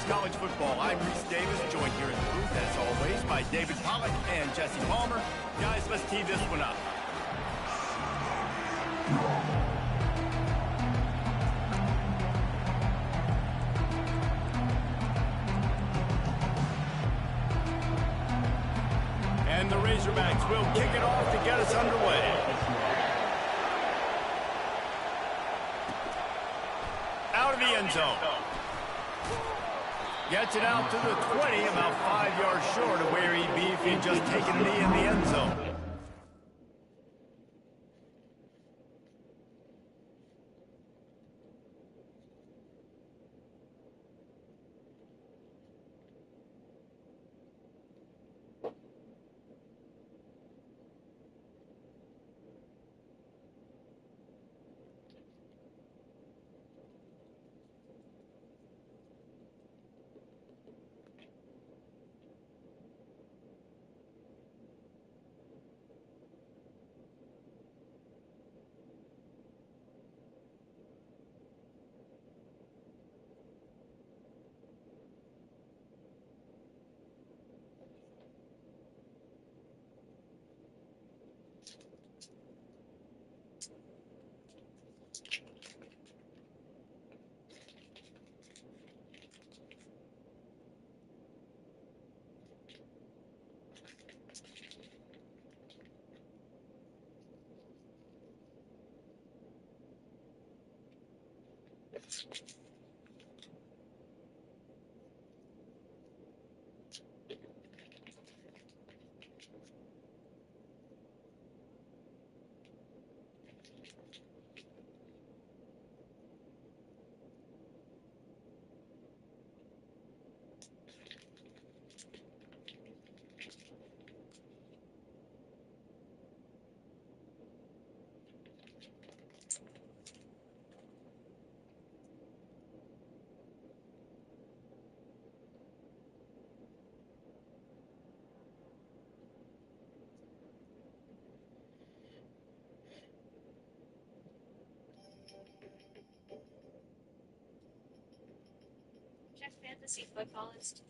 College Football. I'm Reese Davis, joined here in the booth, as always, by David Pollack and Jesse Palmer. Guys, let's tee this one up. And the Razorbacks will kick it off to get us underway. Out of the end zone. Gets it out to the 20, about 5 yards short of where he'd be if he'd just taken a knee in the end zone. Fantasy footballist.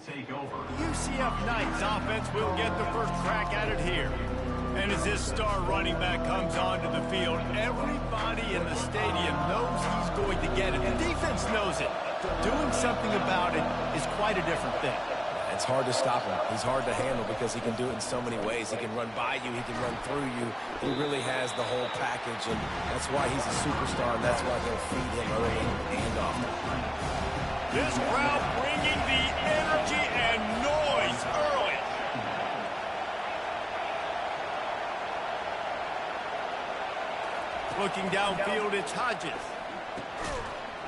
Take over. UCF Knights offense will get the first crack at it here. And as this star running back comes onto the field, everybody in the stadium knows he's going to get it. The defense knows it. Doing something about it is quite a different thing. It's hard to stop him. He's hard to handle because he can do it in so many ways. He can run by you. He can run through you. He really has the whole package, and that's why he's a superstar, and that's why they'll feed him early and often. This crowd bringing the energy and noise early. Looking downfield, it's Hodges.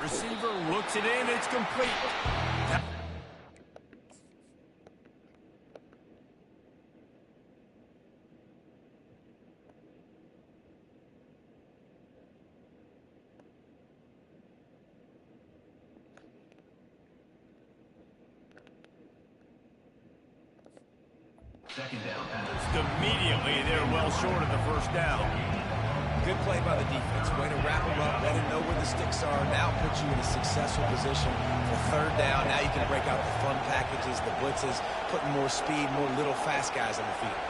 Receiver looks it in, it's complete. Just immediately, they're well short of the first down. Good play by the defense. Way to wrap them up, let them know where the sticks are. Now put you in a successful position for third down. Now you can break out the fun packages, the blitzes, putting more speed, more little fast guys on the field.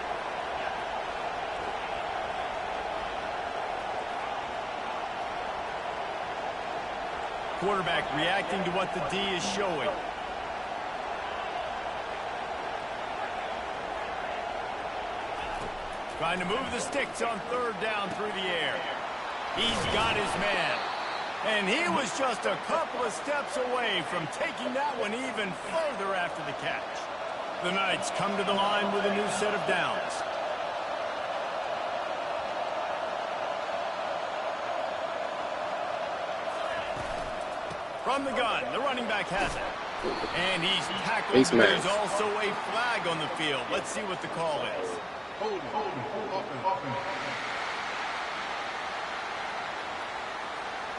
Quarterback reacting to what the D is showing. Trying to move the sticks on third down through the air. He's got his man. And he was just a couple of steps away from taking that one even further after the catch. The Knights come to the line with a new set of downs. From the gun, the running back has it. And he's tackled. There's also a flag on the field. Let's see what the call is.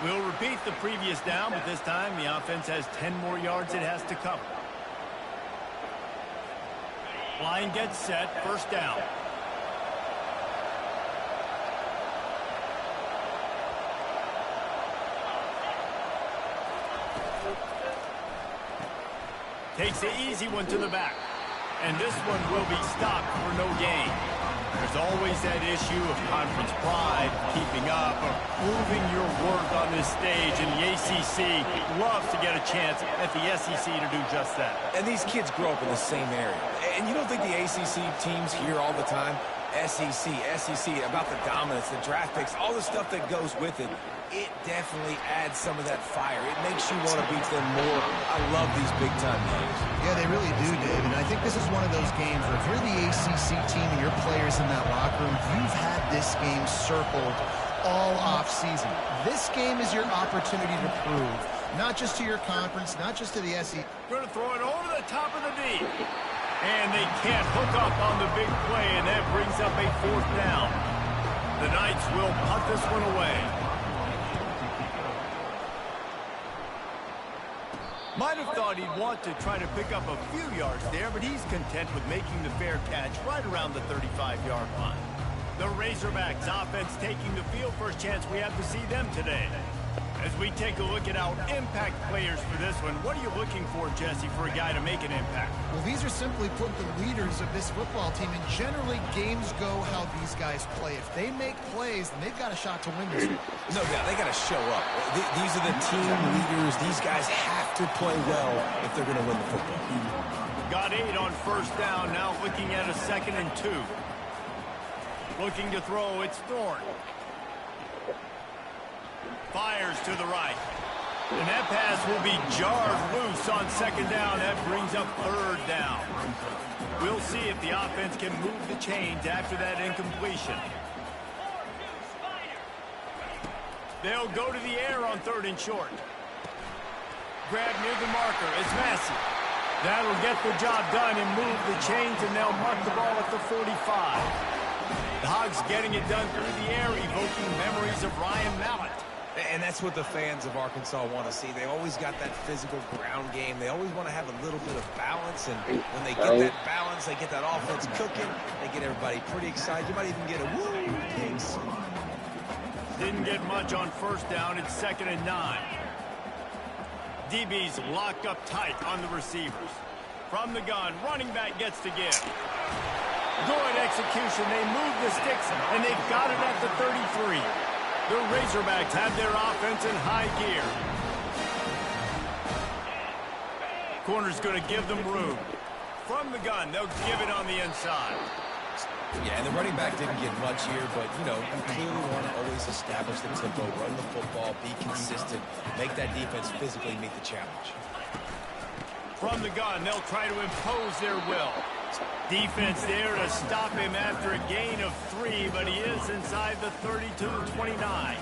We'll repeat the previous down, but this time the offense has 10 more yards it has to cover. Line gets set, first down. Takes the easy one to the back. And this one will be stopped for no gain. There's always that issue of conference pride, keeping up, or proving your worth on this stage. And the ACC loves to get a chance at the SEC to do just that. And these kids grow up in the same area. And you don't think the ACC teams hear all the time? SEC, about the dominance, the draft picks, all the stuff that goes with it. It definitely adds some of that fire. It makes you want to beat them more. I love these big-time games. Yeah, they really do, Dave. And I think this is one of those games where if you're the ACC team and your players in that locker room, you've had this game circled all off-season. This game is your opportunity to prove, not just to your conference, not just to the SEC. Going to throw it over the top of the D. And they can't hook up on the big play, and that brings up a fourth down. The Knights will punt this one away. Might have thought he'd want to try to pick up a few yards there, but he's content with making the fair catch right around the 35-yard line. The Razorbacks offense taking the field. First chance we have to see them today. As we take a look at our impact players for this one, what are you looking for, Jesse, for a guy to make an impact? Well, these are simply put the leaders of this football team, and generally games go how these guys play. If they make plays, then they've got a shot to win this one. No doubt, they got to show up. These are the team leaders. These guys have to play well if they're going to win the football. Got 8 on first down, now looking at a 2nd and 2. Looking to throw, it's Thorne. Fires to the right. And that pass will be jarred loose on 2nd down. That brings up 3rd down. We'll see if the offense can move the chains after that incompletion. They'll go to the air on 3rd and short. Grab near the marker. It's Massey. That'll get the job done and move the chains, and they'll mark the ball at the 45. The Hogs getting it done through the air, evoking memories of Ryan Mallett. And that's what the fans of Arkansas want to see. They always got that physical ground game. They always want to have a little bit of balance. And when they get that balance, they get that offense cooking. They get everybody pretty excited. You might even get a woo kicks. Didn't get much on first down. It's 2nd and 9. DB's locked up tight on the receivers. From the gun, running back gets to give. Good execution. They move the sticks, and they've got it at the 33. The Razorbacks have their offense in high gear. Corner's going to give them room. From the gun, they'll give it on the inside. Yeah, and the running back didn't get much here, but, you know, you clearly want to always establish the tempo, run the football, be consistent, make that defense physically meet the challenge. From the gun, they'll try to impose their will. Defense there to stop him after a gain of 3, but he is inside the 32-29.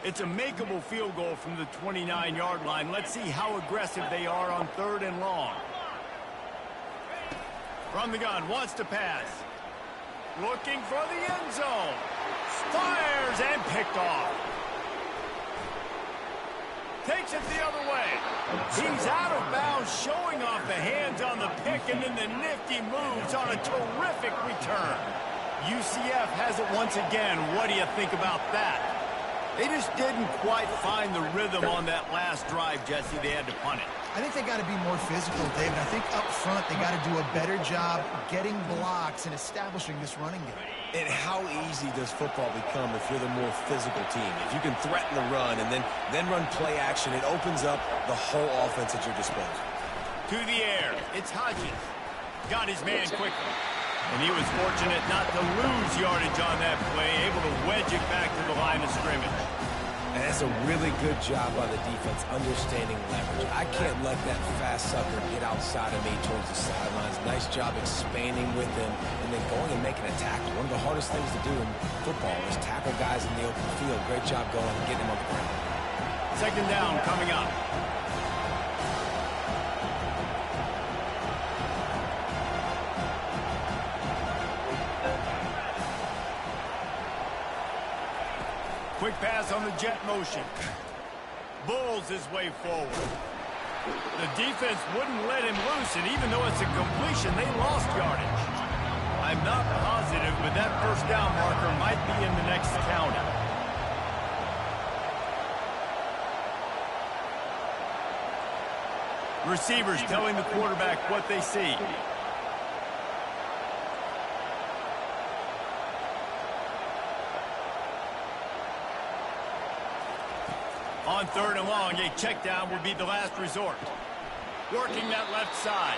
It's a makeable field goal from the 29-yard line. Let's see how aggressive they are on 3rd and long. From the gun, wants to pass. Looking for the end zone. Fires and picked off. Takes it the other way. He's out of bounds, showing off the hands on the pick, and then the nifty moves on a terrific return. UCF has it once again. What do you think about that? They just didn't quite find the rhythm on that last drive, Jesse. They had to punt it. I think they got to be more physical, David. I think up front they got to do a better job getting blocks and establishing this running game. And how easy does football become if you're the more physical team? If you can threaten the run and then run play action, it opens up the whole offense at your disposal. To the air. It's Hodges. Got his man quickly. And he was fortunate not to lose yardage on that play, able to wedge it back to the line of scrimmage. And that's a really good job by the defense, understanding leverage. I can't let that fast sucker get outside of me towards the sidelines. Nice job expanding with him and then going and making a tackle. One of the hardest things to do in football is tackle guys in the open field. Great job going and getting him on the ground. Second down coming up. Quick pass on the jet motion. Bulls his way forward. The defense wouldn't let him loose, and even though it's a completion, they lost yardage. I'm not positive, but that first down marker might be in the next counter. Receivers telling the quarterback what they see. On third and long, a check down will be the last resort. Working that left side.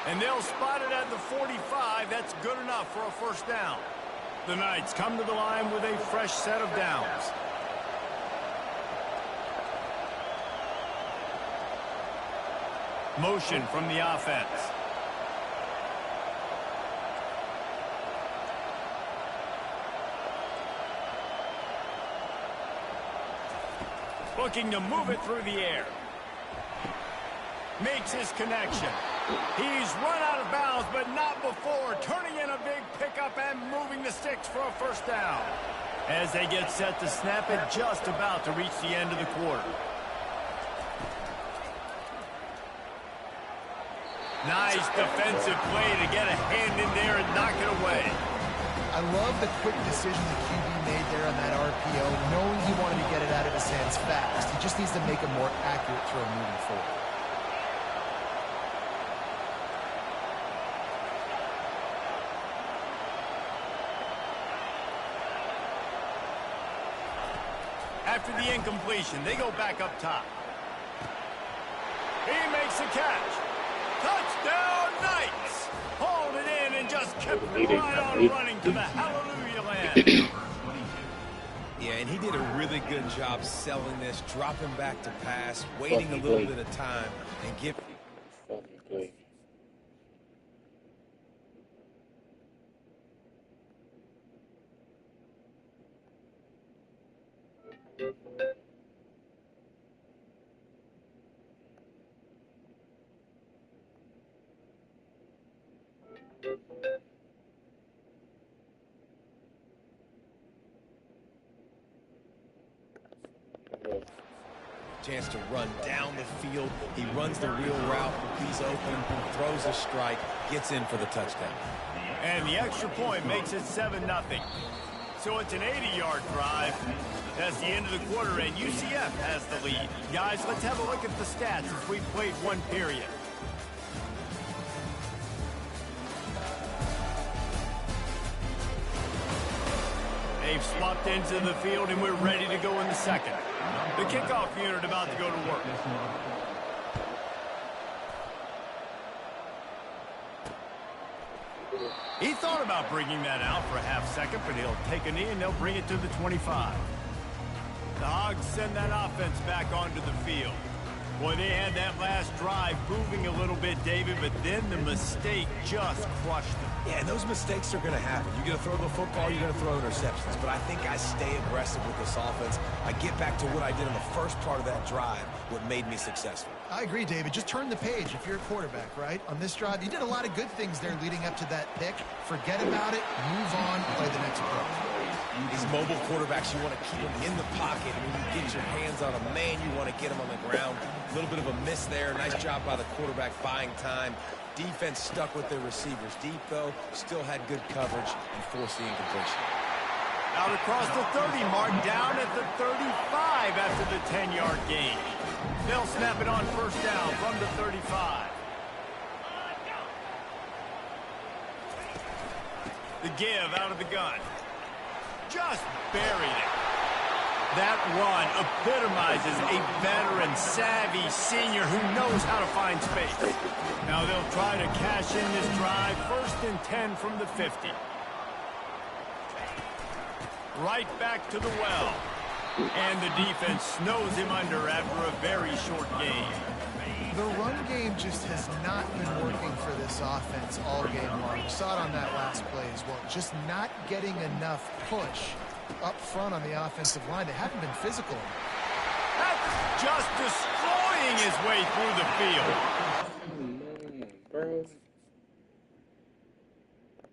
And they'll spot it at the 45. That's good enough for a first down. The Knights come to the line with a fresh set of downs. Motion from the offense. Looking to move it through the air. Makes his connection. He's run out of bounds, but not before. Turning in a big pickup and moving the sticks for a first down. As they get set to snap it, just about to reach the end of the quarter. Nice defensive play to get a hand in there and knock it away. I love the quick decision the QB made there on that RPO, knowing he wanted to get it out of his hands fast. He just needs to make a more accurate throw moving forward. After the incompletion, they go back up top. He makes the catch. Touchdown, Knights! Hauled it in and just kept right on running to the hallelujah land. Yeah, and he did a really good job selling this, dropping back to pass, waiting a little bit of time, and give... Chance to run down the field. He runs the real route. He's open, throws a strike, gets in for the touchdown. And the extra point makes it 7-0. So it's an 80-yard drive. That's the end of the quarter, and UCF has the lead. Guys, let's have a look at the stats as we've played one period. They've swapped into the field, and we're ready to go in the second. The kickoff unit about to go to work. He thought about bringing that out for a half second, but he'll take a knee and they'll bring it to the 25. The Hogs send that offense back onto the field. Boy, they had that last drive moving a little bit, David, but then the mistake just crushed them. Yeah, and those mistakes are going to happen. You're going to throw the football, you're going to throw interceptions. But I think I stay aggressive with this offense. I get back to what I did in the first part of that drive, what made me successful. I agree, David. Just turn the page if you're a quarterback, right? On this drive, you did a lot of good things there leading up to that pick. Forget about it, move on, play the next play. These mobile quarterbacks, you want to keep them in the pocket. And when you get your hands on a man, you want to get him on the ground. A little bit of a miss there. Nice job by the quarterback buying time. Defense stuck with their receivers deep, though. Still had good coverage and forced the incompletion. Out across the 30 mark, down at the 35 after the 10-yard gain. They'll snap it on first down from the 35. The give out of the gun. Just buried it. That run epitomizes a veteran, savvy senior who knows how to find space. Now they'll try to cash in this drive. 1st and 10 from the 50. Right back to the well. And the defense snows him under after a very short game. The run game just has not been working for this offense all game long. We saw it on that last play as well. Just not getting enough push up front on the offensive line. They haven't been physical. That's just destroying his way through the field. Come on, bro.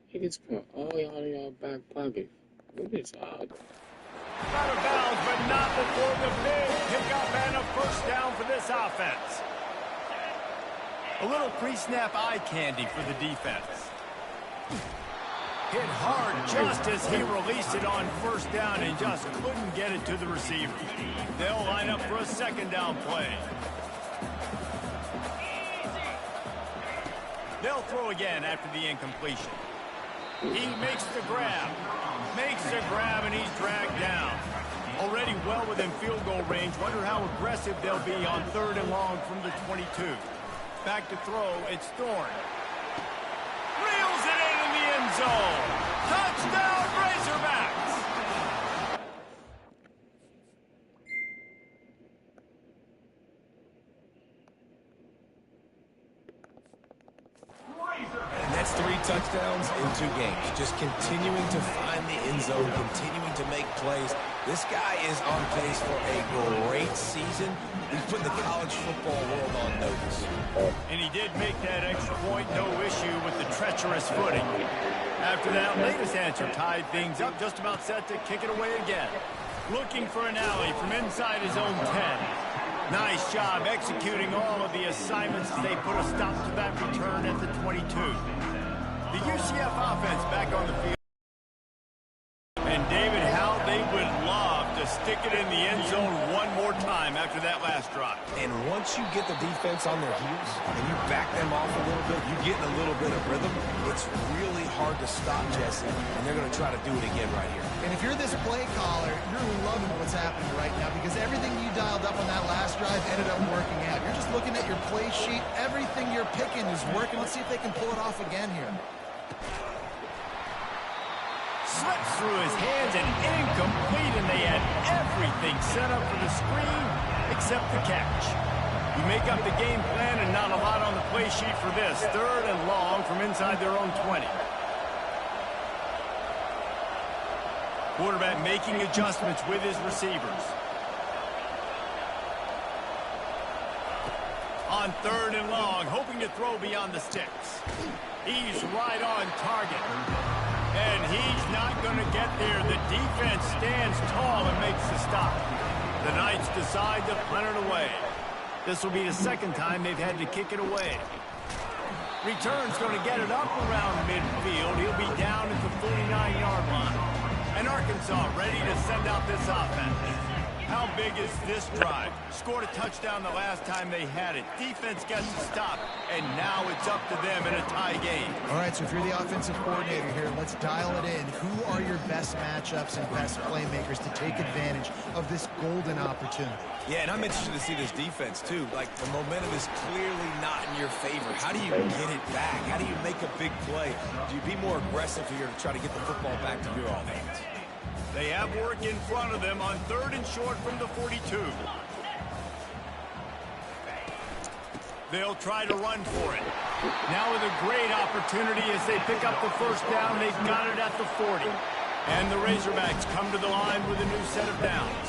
He gets put all y'all in y'all back pocket. Look at this odd. Out of bounds, but not before the big pickup and a first down for this offense. A little pre-snap eye candy for the defense. Hit hard just as he released it on first down and just couldn't get it to the receiver. They'll line up for a second down play. They'll throw again after the incompletion. He makes the grab. And he's dragged down. Already well within field goal range. Wonder how aggressive they'll be on 3rd and long from the 22. Back to throw, it's Thorne. Reels it in the end zone. Touchdown, Razorbacks! And that's 3 touchdowns in 2 games. Just continuing to find the end zone, continuing to make plays. This guy is on pace for a great season. He's put the college football world on notice. And he did make that extra point, no issue with the treacherous footing. After that latest answer tied things up, just about set to kick it away again. Looking for an alley from inside his own 10. Nice job executing all of the assignments as they put a stop to that return at the 22. The UCF offense back on the field. And David, how they would love to stick it in the end zone one more time after that last drive. And once you get the defense on their heels and you back them off a little bit, you get in a little bit of rhythm, it's really hard to stop, Jesse, and they're going to try to do it again right here. And if you're this play caller, you're loving what's happening right now because everything you dialed up on that last drive ended up working out. You're just looking at your play sheet. Everything you're picking is working. Let's see if they can pull it off again here. Slips through his hands and incomplete, and they had everything set up for the screen except the catch. You make up the game plan and not a lot on the play sheet for this. 3rd and long from inside their own 20. Quarterback making adjustments with his receivers. On 3rd and long, hoping to throw beyond the sticks. He's right on target. And he's not going to get there. The defense stands tall and makes the stop. The Knights decide to punt it away. This will be the 2nd time they've had to kick it away. Return's going to get it up around midfield. He'll be down at the 49-yard line. And Arkansas ready to send out this offense. How big is this drive? Scored a touchdown the last time they had it. Defense gets a stop, and now it's up to them in a tie game. All right, so if you're the offensive coordinator here, let's dial it in. Who are your best matchups and best playmakers to take advantage of this golden opportunity? Yeah, and I'm interested to see this defense, too. Like, the momentum is clearly not in your favor. How do you get it back? How do you make a big play? Do you be more aggressive here to try to get the football back to your offense? They have work in front of them on 3rd and short from the 42. They'll try to run for it. Now with a great opportunity as they pick up the first down. They've got it at the 40. And the Razorbacks come to the line with a new set of downs.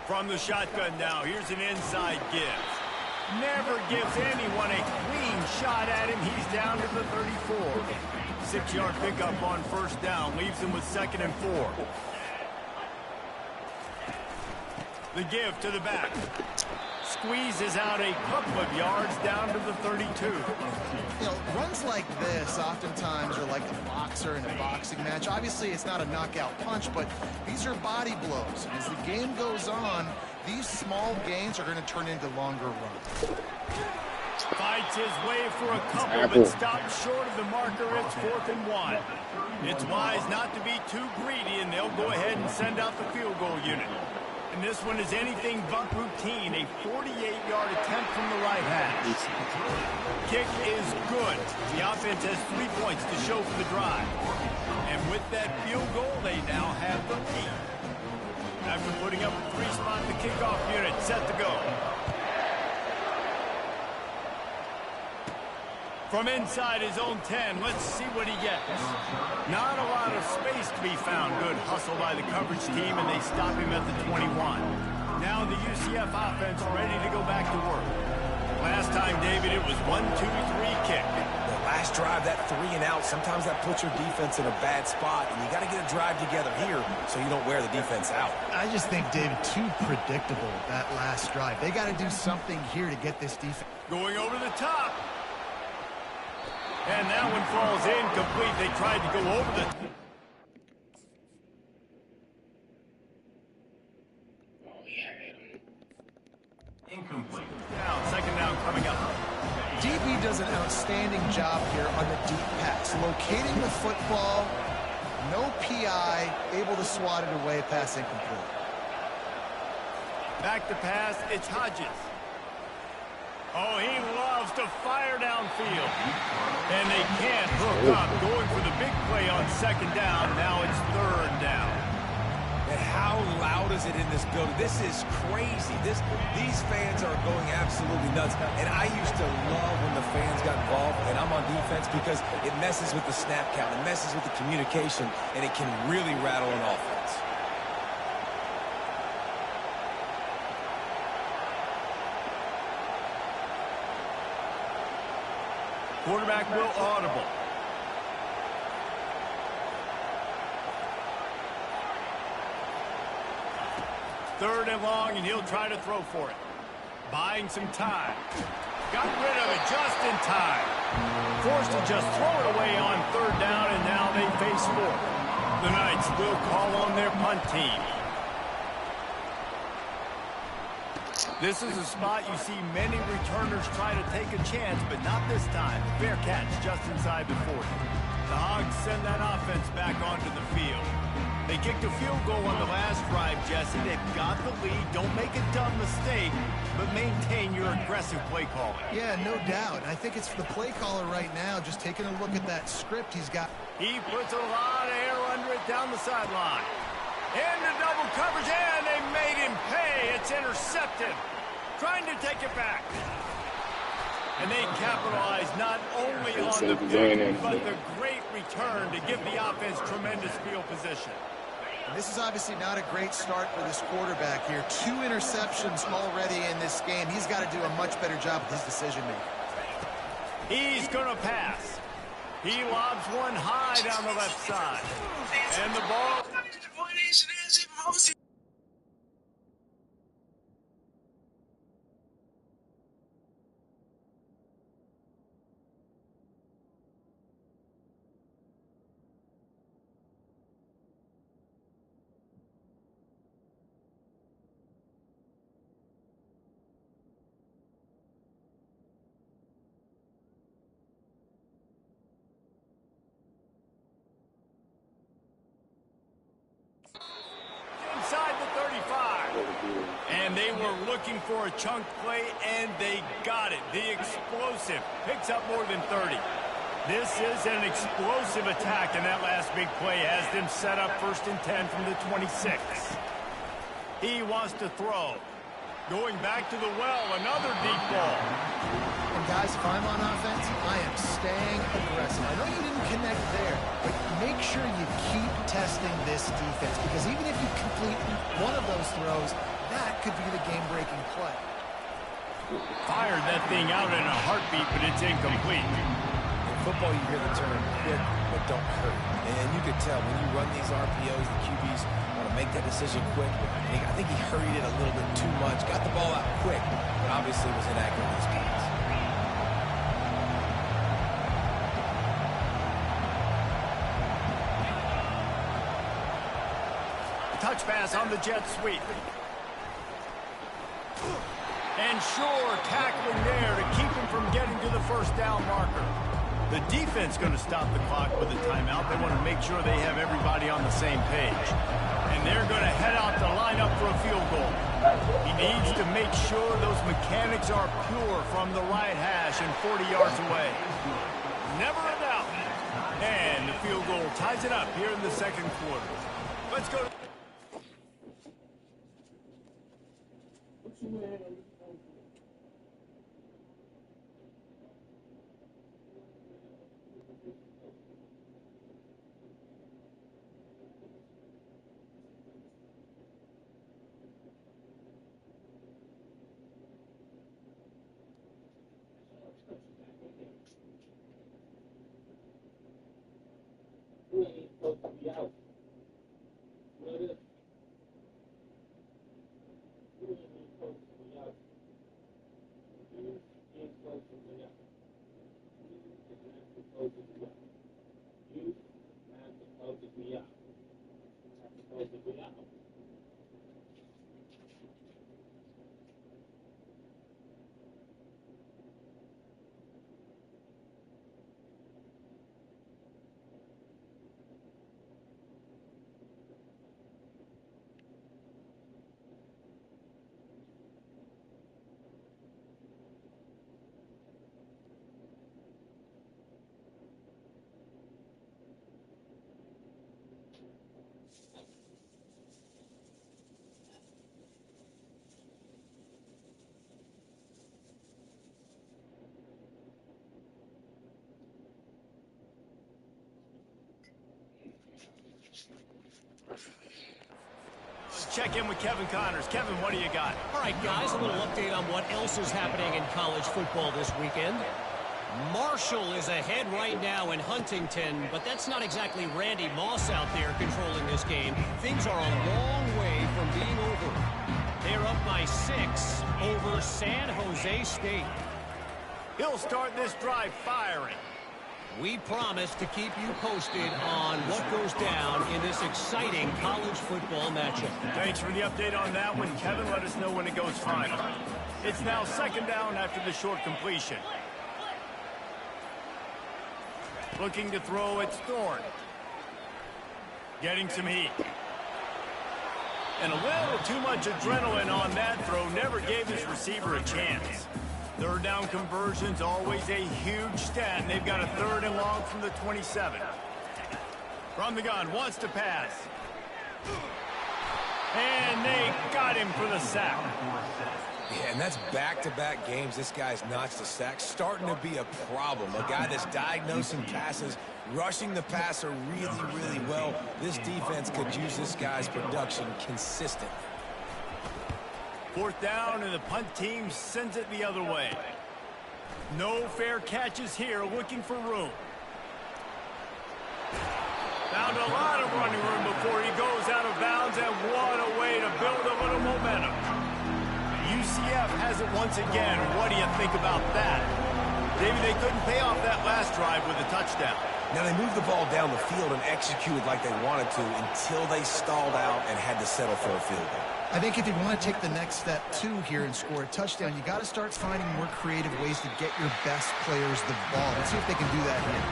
From the shotgun now, here's an inside give. Never gives anyone a clean shot at him. He's down to the 34. 6-yard pickup on first down. Leaves him with 2nd and 4. The give to the back. Squeezes out a couple of yards down to the 32. You know, runs like this oftentimes are like a boxer in a boxing match. Obviously, it's not a knockout punch, but these are body blows. And as the game goes on, these small gains are going to turn into longer runs. Fights his way for a couple, but stops short of the marker. It's 4th and 1. It's wise not to be too greedy, and they'll go ahead and send out the field goal unit. And this one is anything but routine, a 48-yard attempt from the right hash. Kick is good. The offense has 3 points to show for the drive. And with that field goal, they now have the lead. After putting up a 3-spot, the kickoff unit set to go. From inside his own 10, let's see what he gets. Not a lot of space to be found. Good hustle by the coverage team, and they stop him at the 21. Now the UCF offense ready to go back to work. Last time, David, it was 1-2-3 kick. The last drive, that 3 and out, sometimes that puts your defense in a bad spot, and you got to get a drive together here so you don't wear the defense out. I just think, David, too predictable, that last drive. They got to do something here to get this defense. Going over the top. And that one falls incomplete. They tried to go over the... Oh, yeah. Incomplete. Now, 2nd down coming up. DB does an outstanding job here on the deep pass. Locating the football, no PI, able to swat it away, pass incomplete. Back to pass, it's Hodges. Oh, he loves to fire downfield. And they can't hook up. Going for the big play on 2nd down. Now it's 3rd down. And how loud is it in this building? This is crazy. These fans are going absolutely nuts. And I used to love when the fans got involved, and I'm on defense, because it messes with the snap count. It messes with the communication, and it can really rattle an offense. Quarterback will audible. Third and long, and he'll try to throw for it. Buying some time. Got rid of it just in time. Forced to just throw it away on 3rd down, and now they face 4th. The Knights will call on their punt team. This is a spot you see many returners try to take a chance, but not this time. Fair catch just inside the 40. The Hogs send that offense back onto the field. They kicked a field goal on the last drive, Jesse. They've got the lead. Don't make a dumb mistake, but maintain your aggressive play calling. Yeah, no doubt. I think it's the play caller right now, just taking a look at that script he's got. He puts a lot of air under it down the sideline. Into double coverage, and they made him pay. It's intercepted. Trying to take it back. And they capitalize not only on the pick, but the great return to give the offense tremendous field position. And this is obviously not a great start for this quarterback here. 2 interceptions already in this game. He's got to do a much better job with his decision-making. He's going to pass. He lobs one high down the left side. And the ball... inside the 35. And they were looking for a chunk play, and they got it. The explosive picks up more than 30. This is an explosive attack, and that last big play has them set up 1st and 10 from the 26. He wants to throw. Going back to the well, another deep ball. And guys, if I'm on offense, I am staying aggressive. I know you didn't connect there, but make sure you keep testing this defense, because even if you complete one of those throws, that could be the game-breaking play. Fired that thing out in a heartbeat, but it's incomplete. In football, you hear the term quick, but don't hurt. And you can tell when you run these RPOs, the QBs want to make that decision quick. And I think he hurried it a little bit too much, got the ball out quick, but obviously was inaccurate in his pass. Touch pass on the jet sweep. And sure, tackling there to keep him from getting to the first down marker. The defense going to stop the clock with a timeout. They want to make sure they have everybody on the same page. And they're going to head out to line up for a field goal. He needs to make sure those mechanics are pure from the right hash and 40 yards away. Never a doubt. And the field goal ties it up here in the second quarter. Let's go. Check in with Kevin Connors. Kevin, what do you got? All right, guys, a little update on what else is happening in college football this weekend. Marshall is ahead right now in Huntington, but that's not exactly Randy Moss out there controlling this game. Things are a long way from being over. They're up by 6 over San Jose State. He'll start this drive firing. We promise to keep you posted on what goes down in this exciting college football matchup. Thanks for the update on that one, Kevin. Let us know when it goes final. It's now second down after the short completion. Looking to throw, it's Thorne. Getting some heat. And a little too much adrenaline on that throw. Never gave his receiver a chance. Third down conversion's always a huge stat, and they've got a 3rd and long from the 27. From the gun, wants to pass. And they got him for the sack. Yeah, and that's back-to-back games. This guy's notched a sack. Starting to be a problem. A guy that's diagnosing passes, rushing the passer really, really well. This defense could use this guy's production consistently. 4th down, and the punt team sends it the other way. No fair catches here, looking for room. Found a lot of running room before he goes out of bounds, and what a way to build a little momentum. UCF has it once again. What do you think about that? Maybe they couldn't pay off that last drive with a touchdown. Now, they moved the ball down the field and executed like they wanted to until they stalled out and had to settle for a field goal. I think if you want to take the next step, too, here and score a touchdown, you got to start finding more creative ways to get your best players the ball. Let's see if they can do that here.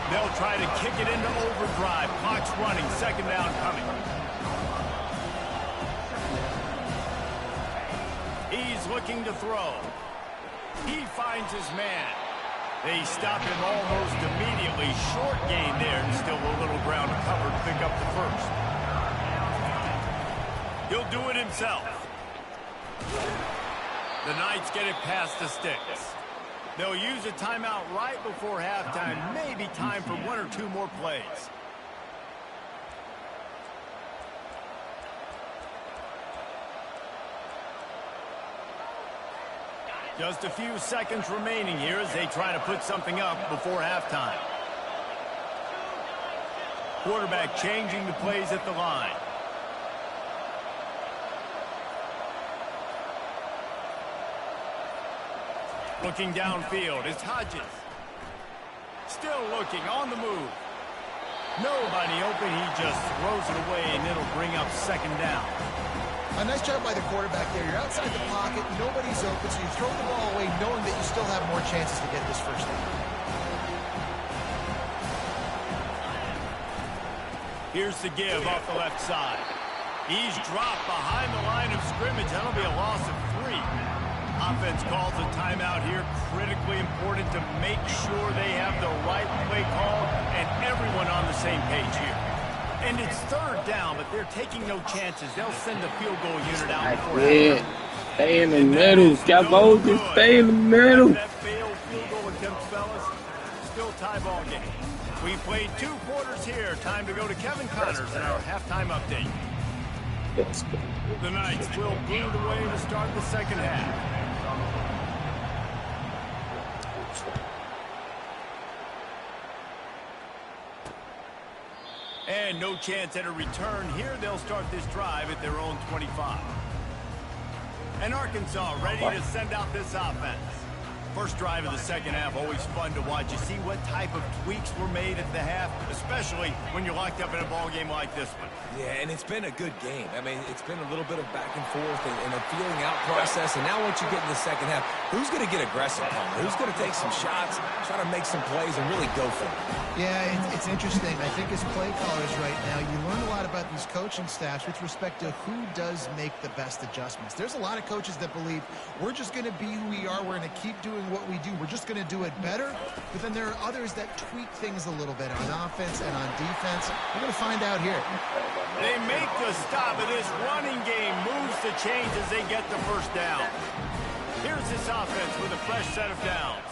They'll try to kick it into overdrive. Clock's running. Second down coming. He's looking to throw. He finds his man. They stop him almost immediately. Short gain there, and still a little ground to cover to pick up the first. He'll do it himself. The Knights get it past the sticks. They'll use a timeout right before halftime. Maybe time for 1 or 2 more plays. Just a few seconds remaining here as they try to put something up before halftime. Quarterback changing the plays at the line. Looking downfield, it's Hodges. Still looking, on the move. Nobody open, he just throws it away, and it'll bring up second down. A nice job by the quarterback there. You're outside the pocket, nobody's open, so you throw the ball away knowing that you still have more chances to get this first down. Here's the give off the left side. He's dropped behind the line of scrimmage. That'll be a loss of 3. Offense calls a timeout here. Critically important to make sure they have the right play call and everyone on the same page here. And it's third down, but they're taking no chances. They'll send the field goal unit out before halftime. Stay in the middle, Kevo. Just stay in the middle. That failed field goal attempt, fellas. Still tie ball game. We played 2 quarters here. Time to go to Kevin Connors in our halftime update. The Knights will bleed away to start the second half. And no chance at a return here. They'll start this drive at their own 25. And Arkansas ready to send out this offense. First drive of the second half, always fun to watch. You see what type of tweaks were made at the half, especially when you're locked up in a ball game like this one. Yeah, and it's been a good game. I mean, it's been a little bit of back and forth and a feeling out process. And now once you get in the second half, who's going to get aggressive, Palmer? Who's going to take some shots, try to make some plays, and really go for it? Yeah, it's interesting. I think as play callers right now, you learn a lot about these coaching staffs with respect to who does make the best adjustments. There's a lot of coaches that believe we're just going to be who we are. We're going to keep doing what we do. We're just going to do it better. But then there are others that tweak things a little bit on offense and on defense. We're going to find out here. They make the stop of this running game. Moves to change as they get the first down. Here's this offense with a fresh set of downs.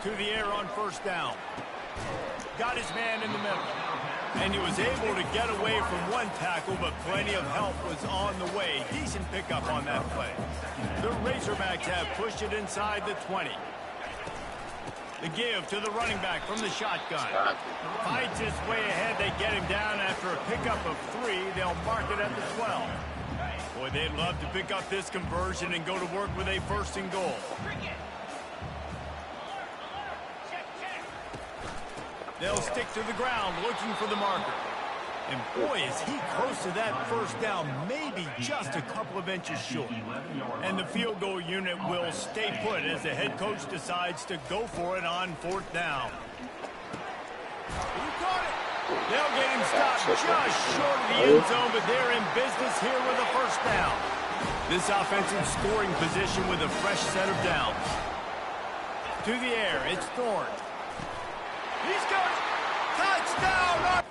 To the air on first down. Got his man in the middle. And he was able to get away from one tackle, but plenty of help was on the way. Decent pickup on that play. The Razorbacks have pushed it inside the 20. The give to the running back from the shotgun. Fights his way ahead. They get him down after a pickup of 3. They'll mark it at the 12. Boy, they'd love to pick up this conversion and go to work with a first and goal. They'll stick to the ground looking for the marker. And boy, is he close to that first down, maybe just a couple of inches short. And the field goal unit will stay put as the head coach decides to go for it on 4th down. Who got it? They'll get him stopped just short of the end zone, but they're in business here with a first down. This offensive scoring position with a fresh set of downs. To the air, it's Thorne. He's got it. Touchdown!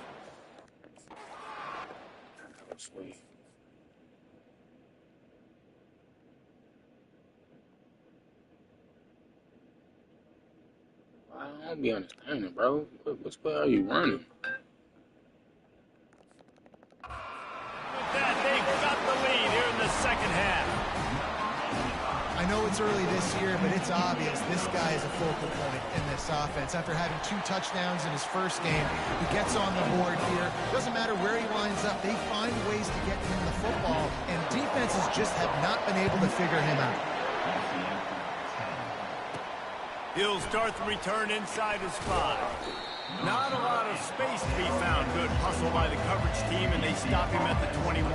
I don't be understanding, bro. Which way are you running? With that, they've got the lead here in the second half. I know it's early this year, but it's obvious this guy is a focal point in this offense. After having 2 touchdowns in his first game, he gets on the board here. Doesn't matter where he lines up, they find ways to get him the football, and defenses just have not been able to figure him out. He'll start the return inside his 5. Not a lot of space to be found. Good hustle by the coverage team, and they stop him at the 21.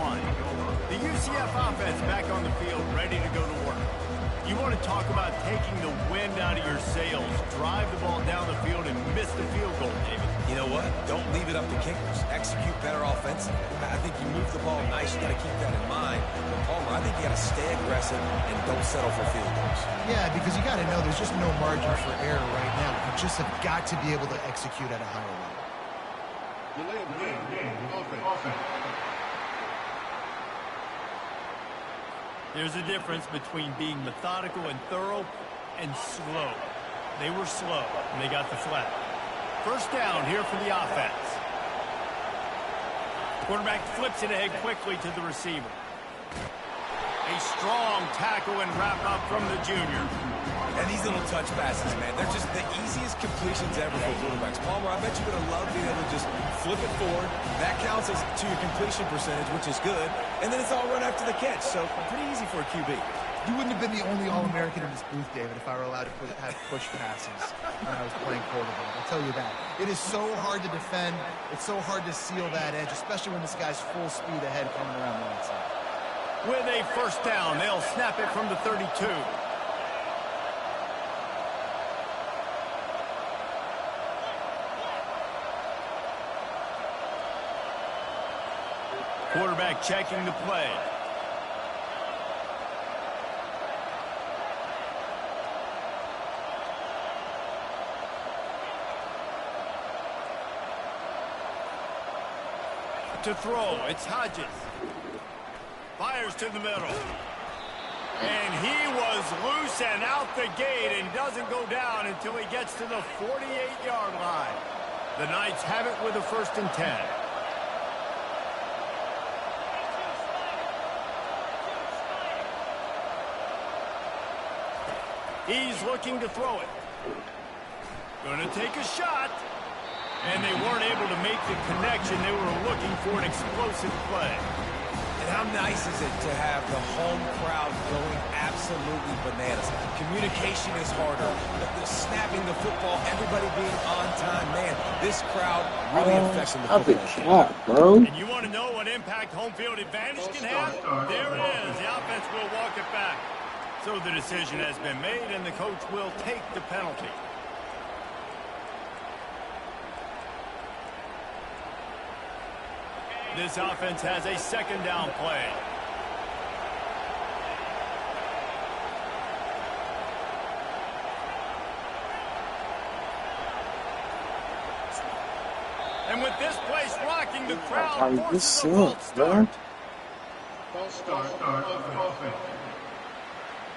The UCF offense back on the field, ready to go to work. You want to talk about taking the wind out of your sails. Drive the ball down the field and miss the field goal, David. You know what? Don't leave it up to kickers. Execute better offensively. I think you move the ball nice. You got to keep that in mind. But Palmer, I think you got to stay aggressive and don't settle for field goals. Yeah, because you got to know there's just no margin for error right now. You just have got to be able to execute at a higher level. There's a difference between being methodical and thorough and slow. They were slow, and they got the flag. First down here for the offense. Quarterback flips it ahead quickly to the receiver. A strong tackle and wrap up from the junior. And these little touch passes, man, they're just the easiest completions ever for quarterbacks. Palmer, I bet you're going to love being able to just flip it forward. That counts as to your completion percentage, which is good. And then it's all run after the catch, so pretty easy for a QB. You wouldn't have been the only All-American in this booth, David, if I were allowed to have push passes when I was playing quarterback. I'll tell you that. It is so hard to defend. It's so hard to seal that edge, especially when this guy's full speed ahead coming around the outside. With a first down, they'll snap it from the 32. Quarterback checking the play. To throw, it's Hodges. Fires to the middle. And he was loose and out the gate and doesn't go down until he gets to the 48-yard line. The Knights have it with a 1st and 10. He's looking to throw it. Gonna take a shot. And they weren't able to make the connection. They were looking for an explosive play. And how nice is it to have the home crowd going absolutely bananas? Communication is harder. The snapping the football, everybody being on time. Man, this crowd really affecting the football. Shot, bro. And you want to know what impact home field advantage can have? There it is. The offense will walk it back. So the decision has been made, and the coach will take the penalty. This offense has a 2nd down play. And with this place rocking, the crowd forces a false start.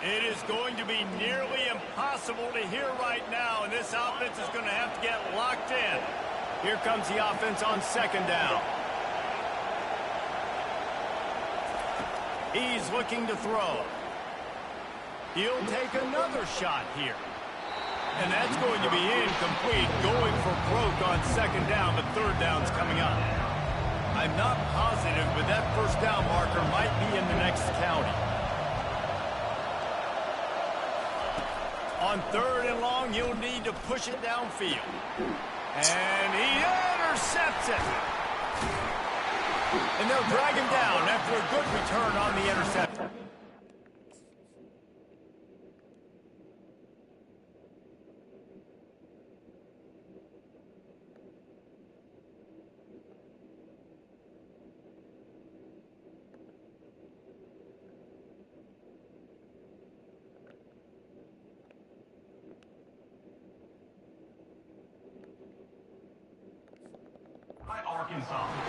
It is going to be nearly impossible to hear right now, and this offense is going to have to get locked in. Here comes the offense on 2nd down. He's looking to throw. He'll take another shot here. And that's going to be incomplete, going for broke on 2nd down, but 3rd down's coming up. I'm not positive, but that 1st down marker might be in the next county. On 3rd and long, he'll need to push it downfield. And he intercepts it. And they'll drag him down after a good return on the interception.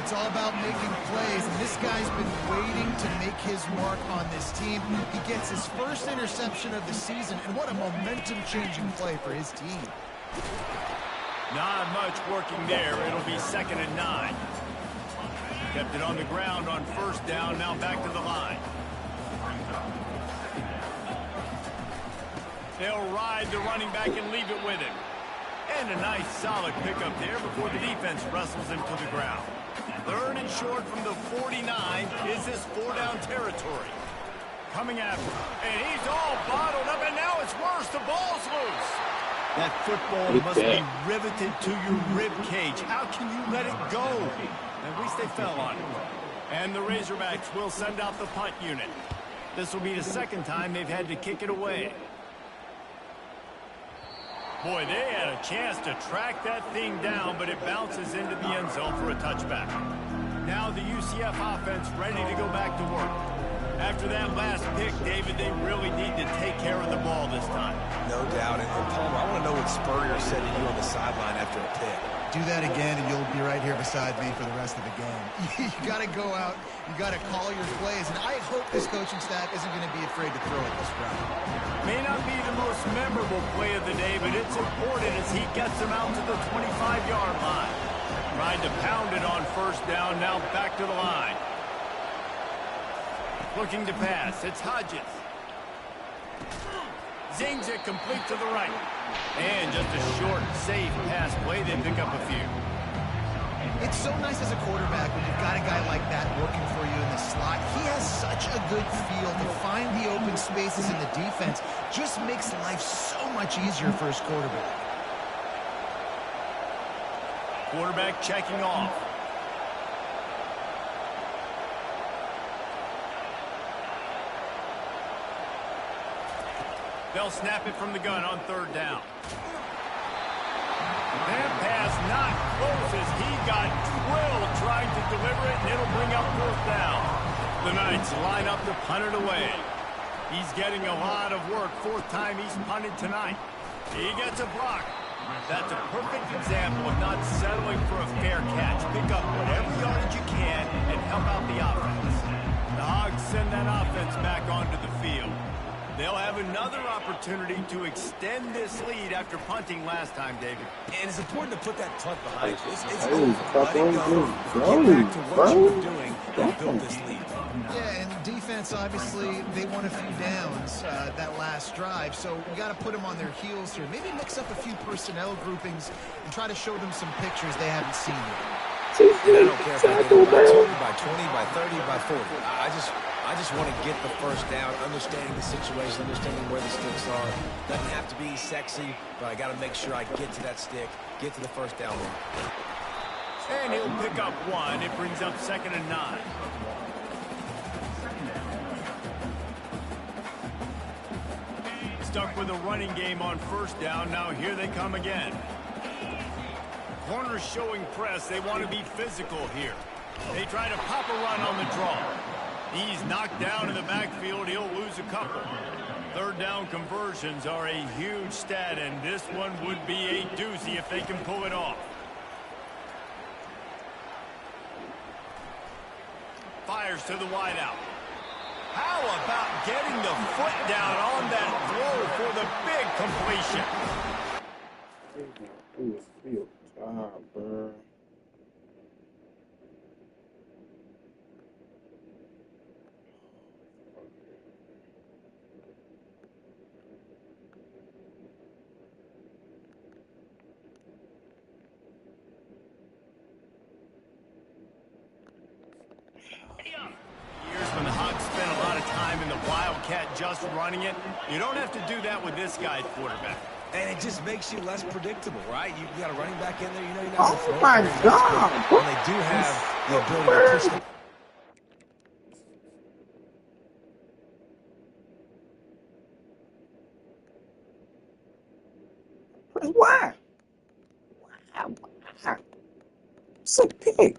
It's all about making plays, and this guy's been waiting to make his mark on this team. He gets his 1st interception of the season, and what a momentum-changing play for his team. Not much working there. It'll be 2nd and 9. Kept it on the ground on 1st down, now back to the line. They'll ride the running back and leave it with him. And a nice solid pickup there before the defense wrestles him to the ground. 3rd and short from the 49 is this 4-down territory. Coming after, and he's all bottled up, and now it's worse. The ball's loose. That football must be riveted to your rib cage. How can you let it go? At least they fell on it. And the Razorbacks will send out the punt unit. This will be the 2nd time they've had to kick it away. Boy, they had a chance to track that thing down, but it bounces into the end zone for a touchback. Now the UCF offense ready to go back to work. After that last pick, David, they really need to take care of the ball this time. No doubt. And Palmer, I want to know what Spurrier said to you on the sideline after a pick. Do that again, and you'll be right here beside me for the rest of the game. You got to go out. You got to call your plays, and I hope this coaching staff isn't going to be afraid to throw it this round. May not be the most memorable play of the day, but it's important as he gets them out to the 25-yard line. Tried to pound it on 1st down, now back to the line. Looking to pass. It's Hodges. Zings it complete to the right. And just a short, safe pass play. They pick up a few. It's so nice as a quarterback when you've got a guy like that working for you in the slot. He has such a good feel to find the open spaces in the defense. Just makes life so much easier for his quarterback. Quarterback checking off. They'll snap it from the gun on third down. That pass not close as he got drilled trying to deliver it, and it'll bring up fourth down. The Knights line up to punt it away. He's getting a lot of work. Fourth time he's punted tonight. He gets a block. That's a perfect example of not settling for a fair catch. Pick up whatever yardage you can and help out the offense. The Hogs send that offense back onto the field. They'll have another opportunity to extend this lead after punting last time, David. And it's important to put that punt behind you. It's over. Let it go. Get back to what you were doing and build this lead. Yeah, and defense, obviously, they won a few downs that last drive, so we got to put them on their heels here. Maybe mix up a few personnel groupings and try to show them some pictures they haven't seen yet. And I don't care if I do it by 2, by 20, by 30, by 40. I just want to get the first down, understanding the situation, understanding where the sticks are. Doesn't have to be sexy, but I got to make sure I get to that stick, get to the first down line. And he'll pick up one. It brings up 2nd and 9. Stuck with a running game on first down. Now here they come again. Corners showing press. They want to be physical here. They try to pop a run on the draw. He's knocked down in the backfield. He'll lose a couple. Third down conversions are a huge stat, and this one would be a doozy if they can pull it off. Fires to the wideout. How about getting the foot down on that throw for the big completion? Bro. When the Hogs spent a lot of time in the Wildcat just running it, you don't have to do that with this guy at quarterback. And it just makes you less predictable, right? You got a running back in there, you know you're not going to throw. Oh my God! And they do have the ability to push the... Why? It's a pig.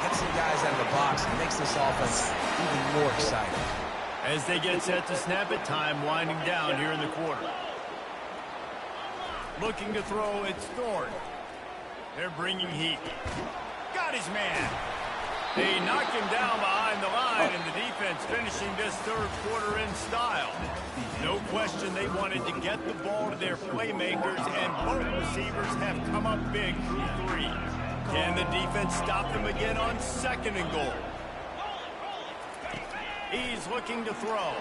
Gets some guys out of the box and makes this offense even more exciting. As they get set to snap it, time winding down here in the quarter. Looking to throw, it's Thorne. They're bringing heat. Got his man. They knock him down behind the line, and the defense finishing this third quarter in style. No question they wanted to get the ball to their playmakers, and both receivers have come up big through 3. Can the defense stop them again on 2nd and goal? He's looking to throw.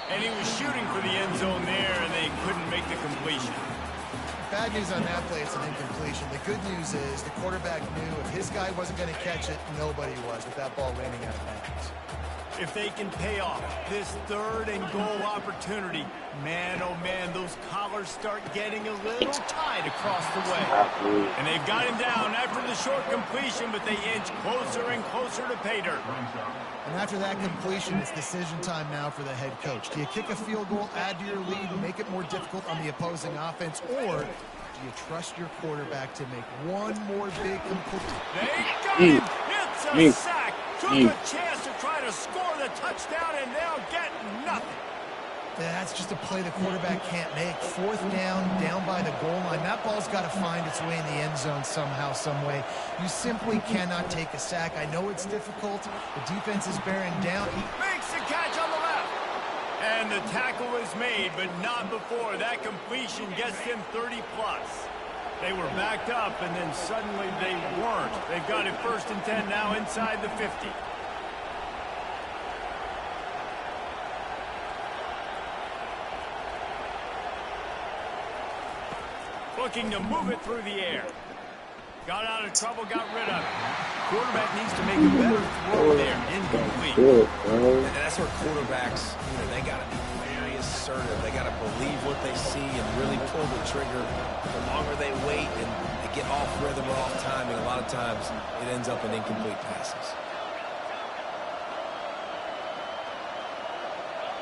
And he was shooting for the end zone there, and they couldn't make the completion. Bad news on that play, it's an incompletion. The good news is the quarterback knew if his guy wasn't going to catch it, nobody was with that ball landing out of bounds. If they can pay off this 3rd and goal opportunity, man, oh man, those collars start getting a little tight across the way. And they've got him down after the short completion, but they inch closer and closer to pay dirt. And after that completion, it's decision time now for the head coach. Do you kick a field goal, add to your lead, and make it more difficult on the opposing offense, or do you trust your quarterback to make one more big completion? They got him! It's a sack! Took a chance to try to score the touchdown, and they'll get nothing. That's just a play the quarterback can't make. 4th down by the goal line. That ball's got to find its way in the end zone somehow, some way. You simply cannot take a sack. I know it's difficult. The defense is bearing down. He makes the catch on the left. And the tackle is made, but not before. That completion gets them 30-plus. They were backed up, and then suddenly they weren't. They've got it 1st and 10 now inside the 50. Looking to move it through the air. Got out of trouble, got rid of it. Quarterback needs to make a better throw there. Incomplete. And that's where quarterbacks, they got to be very assertive. They got to believe what they see and really pull the trigger. The longer they wait and they get off rhythm or off timing, a lot of times it ends up in incomplete passes.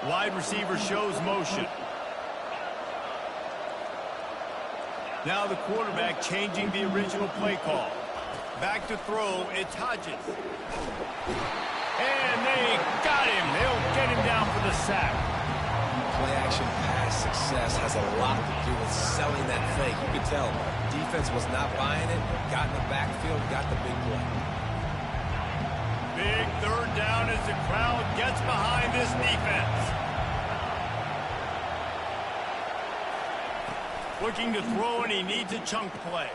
Wide receiver shows motion. Now the quarterback changing the original play call. Back to throw, it's Hodges. And they got him. They'll get him down for the sack. Play action pass success has a lot to do with selling that fake. You could tell defense was not buying it, got in the backfield, got the big play. Big third down as the crowd gets behind this defense. Looking to throw, and he needs a chunk play.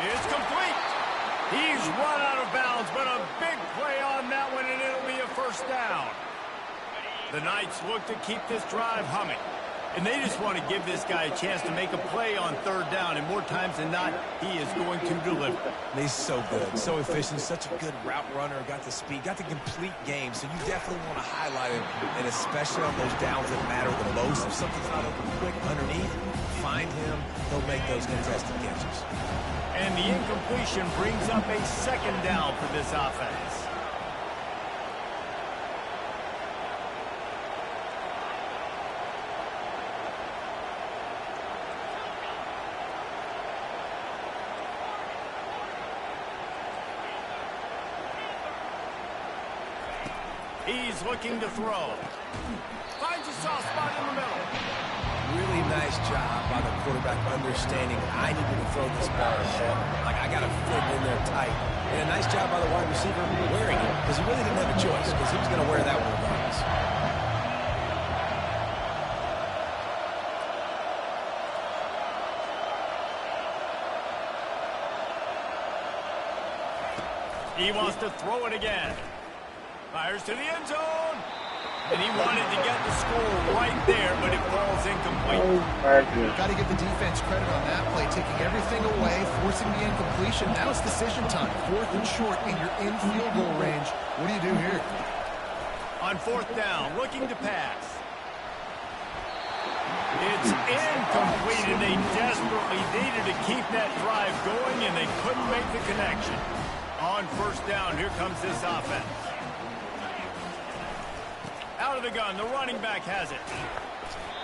It's complete. He's run out of bounds, but a big play on that one, and it'll be a first down. The Knights look to keep this drive humming, and they just want to give this guy a chance to make a play on third down, and more times than not, he is going to deliver. He's so good, so efficient, such a good route runner, got the speed, got the complete game, so you definitely want to highlight him, and especially on those downs that matter the most. If something's not open quick underneath, find him, he'll make those contested catches. And the incompletion brings up a second down for this offense. He's looking to throw. Finds a soft spot in the middle. Really nice job by the quarterback understanding I needed to throw this ball ahead. Like, I got to fit in there tight. And a nice job by the wide receiver wearing it, because he really didn't have a choice, because he was going to wear that one regardless. He wants to throw it again. Fires to the end zone. And he wanted to get the score right there, but it falls incomplete. Got to give the defense credit on that play, taking everything away, forcing the incompletion. Now it's decision time. 4th and short, and you're in field goal range. What do you do here? On 4th down, looking to pass. It's incomplete, and they desperately needed to keep that drive going, and they couldn't make the connection. On 1st down, here comes this offense. Out of the gun, the running back has it.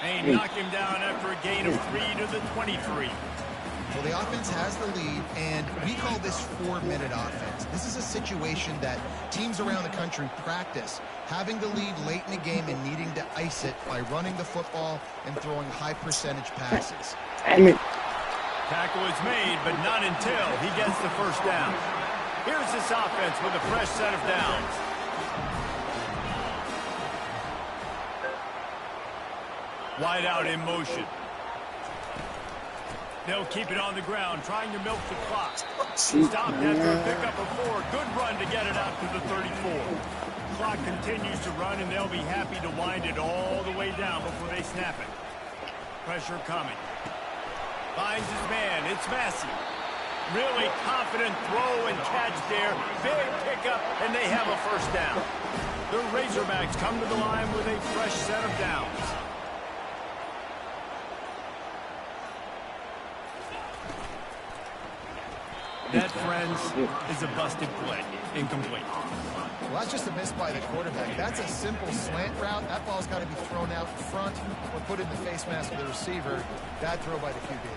And he knocked him down after a gain of 3 to the 23. Well, the offense has the lead, and we call this 4-minute offense. This is a situation that teams around the country practice, having the lead late in the game and needing to ice it by running the football and throwing high-percentage passes. Tackle is made, but not until he gets the first down. Here's this offense with a fresh set of downs. Wide out in motion. They'll keep it on the ground, trying to milk the clock. Stopped after a pickup of 4. Good run to get it out to the 34. Clock continues to run, and they'll be happy to wind it all the way down before they snap it. Pressure coming. Finds his man. It's Massey. Really confident throw and catch there. Big pickup, and they have a first down. The Razorbacks come to the line with a fresh set of downs. That, friends, is a busted play. Incomplete. Well, that's just a miss by the quarterback. That's a simple slant route. That ball's got to be thrown out in front or put in the face mask of the receiver. Bad throw by the QB.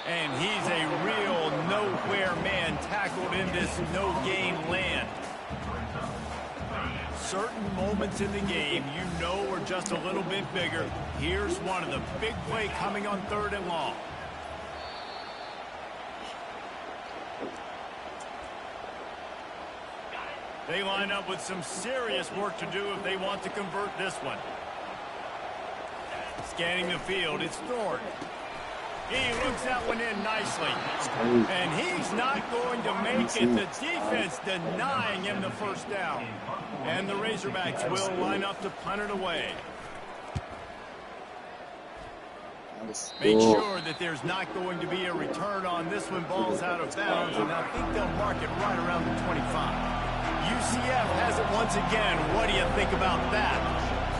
And he's a real nowhere man tackled in this no-gain land. Certain moments in the game you know are just a little bit bigger. Here's one of the big play coming on 3rd and long. They line up with some serious work to do if they want to convert this one. Scanning the field, it's Thorne. He looks that one in nicely. And he's not going to make it. The defense denying him the first down. And the Razorbacks will line up to punt it away. Make sure that there's not going to be a return on this one. Ball's out of bounds, and I think they'll mark it right around the 25. UCF has it once again. What do you think about that?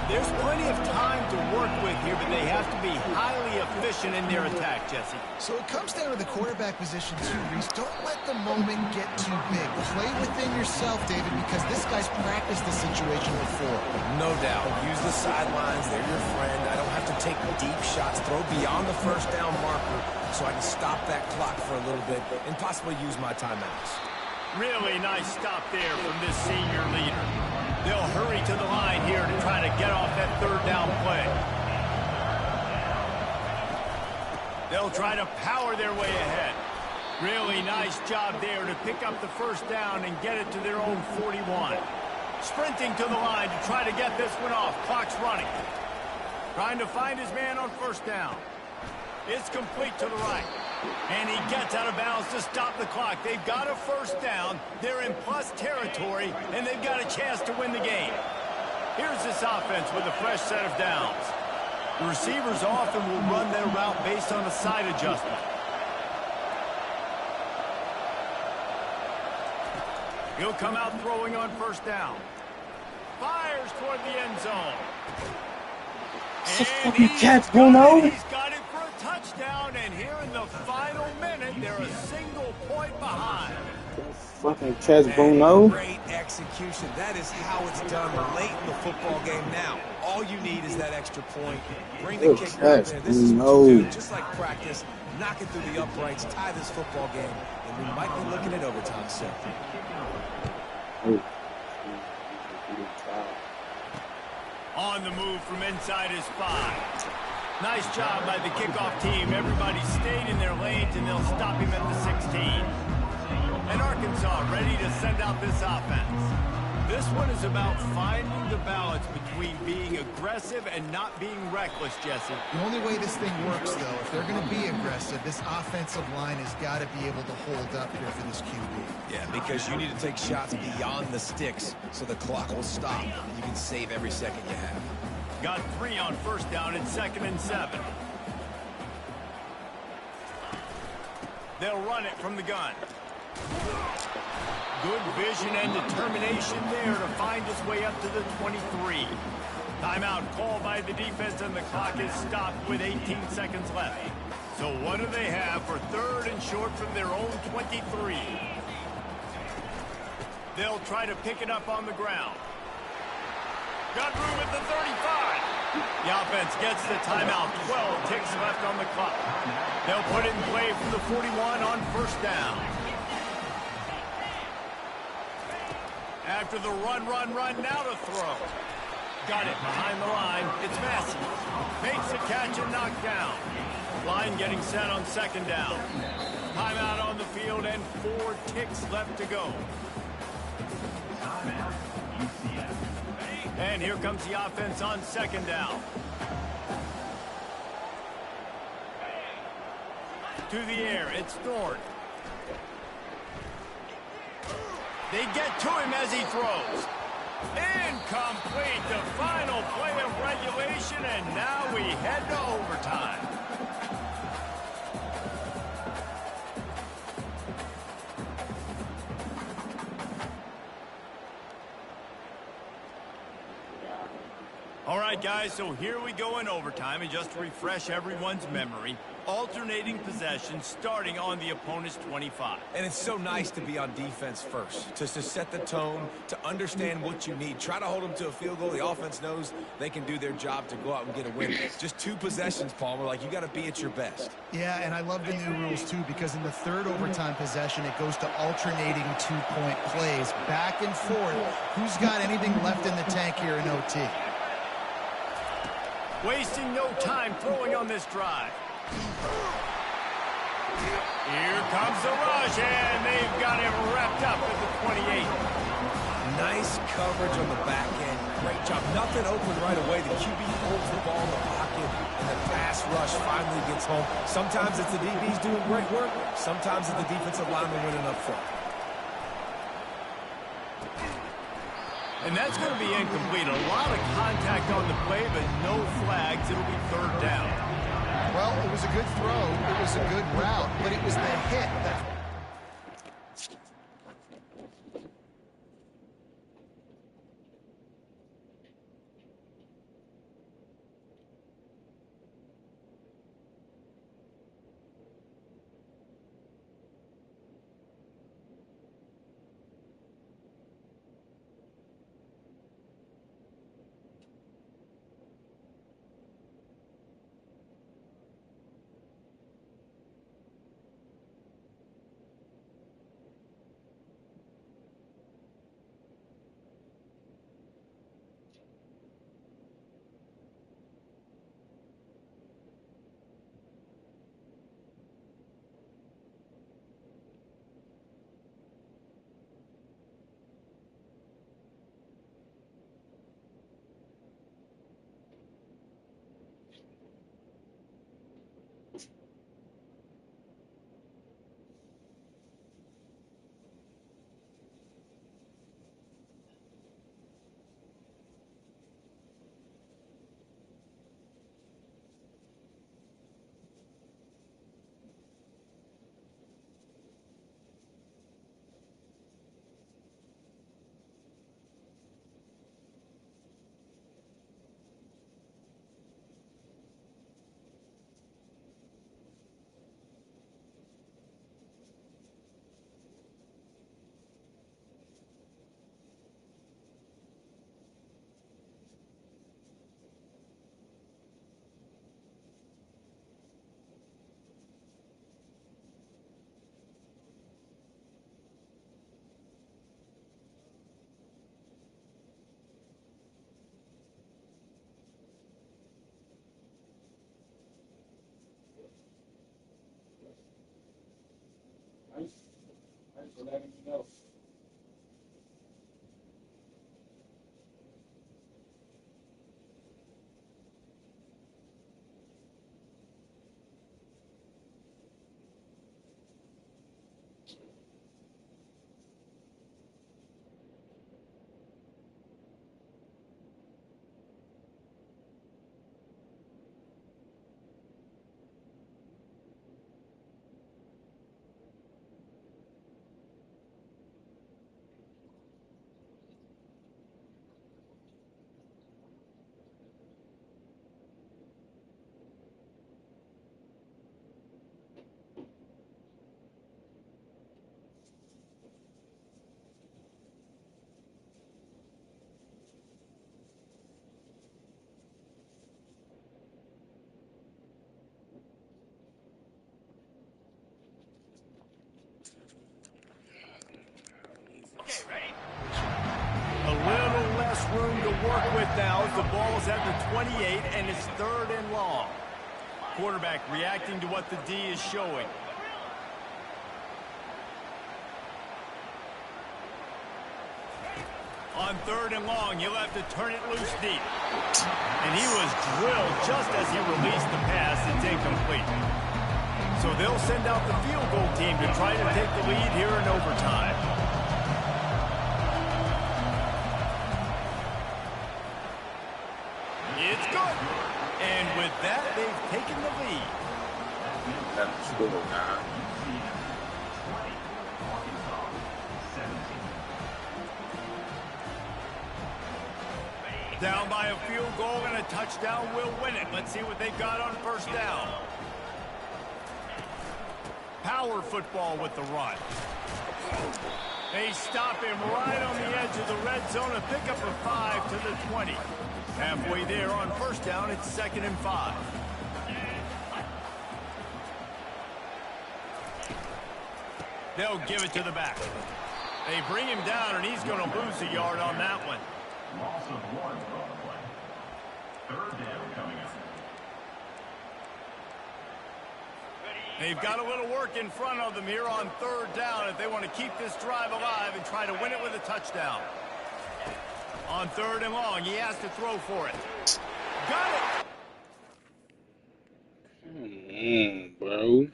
There's plenty of time to work with here, but they have to be highly efficient in their attack, Jesse. So it comes down to the quarterback position too, Reese. Don't let the moment get too big. Play within yourself, David, because this guy's practiced the situation before. No doubt. Use the sidelines. They're your friend. I don't have to take deep shots. Throw beyond the first down marker so I can stop that clock for a little bit and possibly use my timeouts. Really nice stop there from this senior leader. They'll hurry to the line here to try to get off that third down play. They'll try to power their way ahead. Really nice job there to pick up the first down and get it to their own 41. Sprinting to the line to try to get this one off. Clock's running. Trying to find his man on first down. It's complete to the right. And he gets out of bounds to stop the clock. They've got a first down. They're in plus territory, and they've got a chance to win the game. Here's this offense with a fresh set of downs. The receivers often will run their route based on a side adjustment. He'll come out throwing on first down. Fires toward the end zone. And he's got it for a touchdown, and here in the final minute, they're a single point behind. Fucking catch Bruno. Great execution. That is how it's done late in the football game. Now, all you need is that extra point. Bring the kicker out there. This is what you do, just like practice. Knock it through the uprights, tie this football game, and we might be looking at overtime soon. On the move from inside his 5. Nice job by the kickoff team. Everybody stayed in their lanes, and they'll stop him at the 16. And Arkansas ready to send out this offense. This one is about finding the balance between being aggressive and not being reckless, Jesse. The only way this thing works, though, if they're going to be aggressive, this offensive line has got to be able to hold up here for this QB. Yeah, because you need to take shots beyond the sticks so the clock will stop. You can save every second you have. Got 3 on first down and 2nd and 7. They'll run it from the gun. Good vision and determination there to find his way up to the 23. Timeout called by the defense, and the clock is stopped with 18 seconds left. So what do they have for 3rd and short from their own 23? They'll try to pick it up on the ground. Got room at the 35. The offense gets the timeout. 12 ticks left on the clock. They'll put it in play from the 41 on first down. After the run, now to throw. Got it behind the line. It's Massey. Makes the catch and knocked down. Line getting set on 2nd down. Timeout on the field and 4 ticks left to go. And here comes the offense on 2nd down. To the air, it's Thorne. They get to him as he throws. Incomplete, the final play of regulation, and now we head to overtime. All right, guys, so here we go in overtime, and just to refresh everyone's memory, alternating possession starting on the opponent's 25. And it's so nice to be on defense first, just to set the tone, to understand what you need. Try to hold them to a field goal. The offense knows they can do their job to go out and get a win. Just 2 possessions, Palmer. Like, you got to be at your best. Yeah, and I love the new rules, too, because in the 3rd overtime possession, it goes to alternating 2-point plays, back and forth. Who's got anything left in the tank here in OT? Wasting no time throwing on this drive. Here comes the rush, and they've got him wrapped up at the 28. Nice coverage on the back end. Great job. Nothing open right away. The QB holds the ball in the pocket, and the pass rush finally gets home. Sometimes it's the DBs doing great work. Sometimes it's the defensive lineman winning up front. And that's going to be incomplete. A lot of contact on the play, but no flags. It'll be 3rd down. Well, was a good throw. It was a good route, but it was the hit that... Thanks for letting me know. A little less room to work with now as the ball is at the 28 and it's 3rd and long. Quarterback reacting to what the D is showing. On 3rd and long, he'll have to turn it loose deep. And he was drilled just as he released the pass. It's incomplete. So they'll send out the field goal team to try to take the lead here in overtime. It's good. And with that, they've taken the lead. That's cool, nah. Down by a field goal and a touchdown will win it. Let's see what they've got on 1st down. Power football with the run. They stop him right on the edge of the red zone. A pickup of 5 to the 20. Halfway there on 1st down, it's 2nd and 5. They'll give it to the back. They bring him down, and he's going to lose a yard on that one. Loss of 1 on the play. 3rd down coming up. They've got a little work in front of them here on 3rd down if they want to keep this drive alive and try to win it with a touchdown. On 3rd and long, he has to throw for it. Got it! Come on, bro.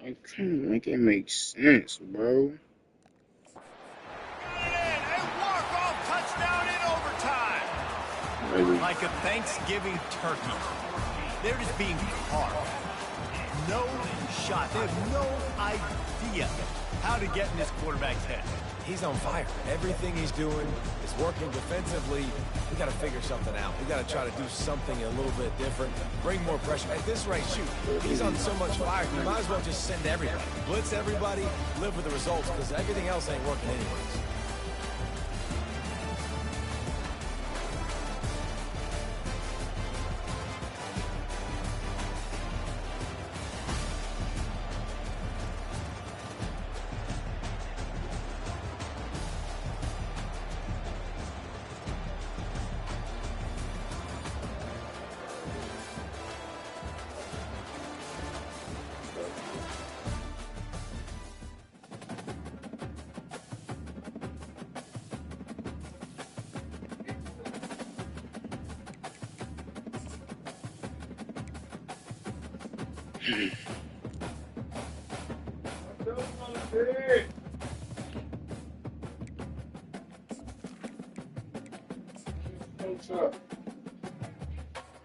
I can't make it make sense, bro. A walk-off touchdown in overtime. like a Thanksgiving turkey. They're just being carved. No shot. They have no idea how to get in this quarterback's head. He's on fire. Everything he's doing is working defensively. We got to figure something out. We got to try to do something a little bit different. Bring more pressure. At this rate, shoot, he's on so much fire. You might as well just send everybody. Blitz everybody, live with the results, because everything else ain't working anyways.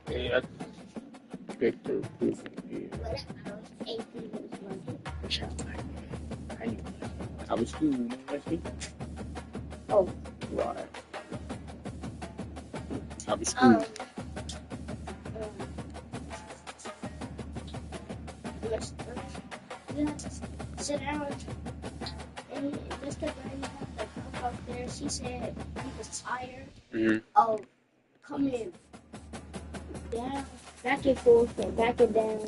Yeah, Victor. I was school, you know that shit? Oh, right. I was school. You have to sit down, and Mr. Brady had to come up there. She said he was tired of coming down, back and forth, and back and down,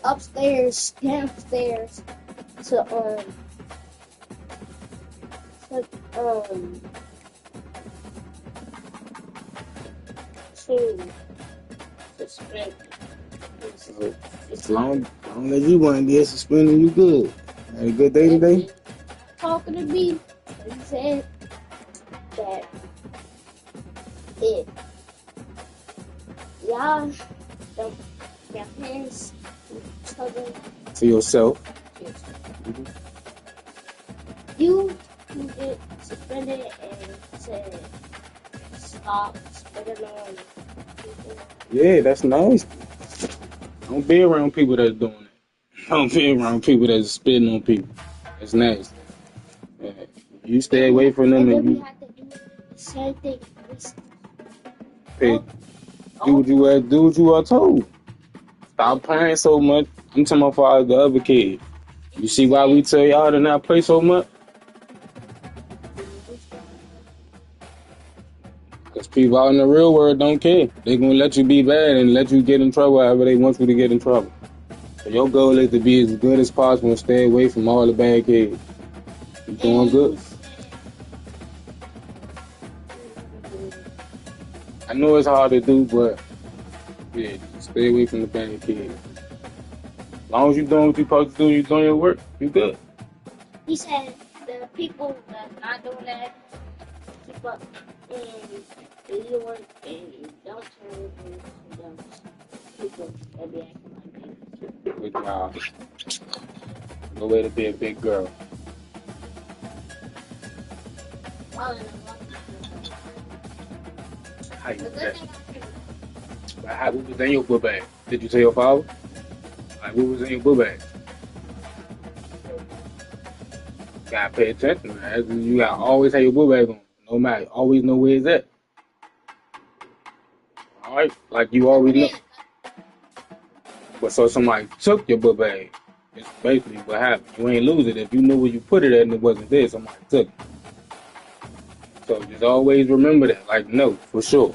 upstairs, downstairs, to suspend. So, as long as you weren't there suspending, you good. Had a good day today? Talking to me, he said that if y'all don't got hands each other To yourself. you can get suspended and said stop spitting on people. Yeah, that's nice. Don't be around people that's doing it. Don't be around people that's spitting on people. That's nasty. Yeah. You stay away from them And and then we you have to do the same thing. pay, do what you are told. Stop playing so much. I'm talking about for the other kids. You see why we tell y'all to not play so much? Because people out in the real world don't care. They're going to let you be bad and let you get in trouble however they want you to get in trouble. So your goal is to be as good as possible and stay away from all the bad kids. You doing good? I know it's hard to do, but yeah, stay away from the bad kids. As long as you're doing what you're supposed to do, you're doing your work, you good. He said the people that not doing that keep up and do your work and don't turn and don't people that be acting like that. Good job. No way to be a big girl. Well, How you the do good that? thing What was in your book bag? Did you tell your father? Like, what was in your book bag? Gotta pay attention, man. You gotta always have your book bag on. No matter, always know where it's at. Alright? Like you always know. But so somebody took your book bag. It's basically what happened. You ain't lose it. If you knew where you put it at and it wasn't there, somebody took it. So just always remember that. Like, no, for sure.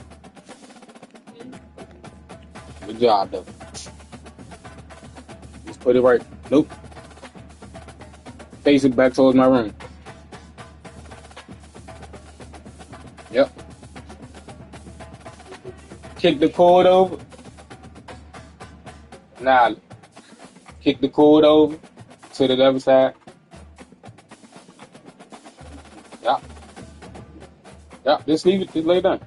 Good job, though. Just put it right. Nope. Face it back towards my room. Yep. Kick the cord over. Nah. Kick the cord over to the other side. Yep. Yep. Just leave it. Just lay down.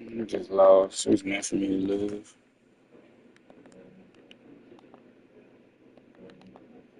You just lost. It was meant for me to lose.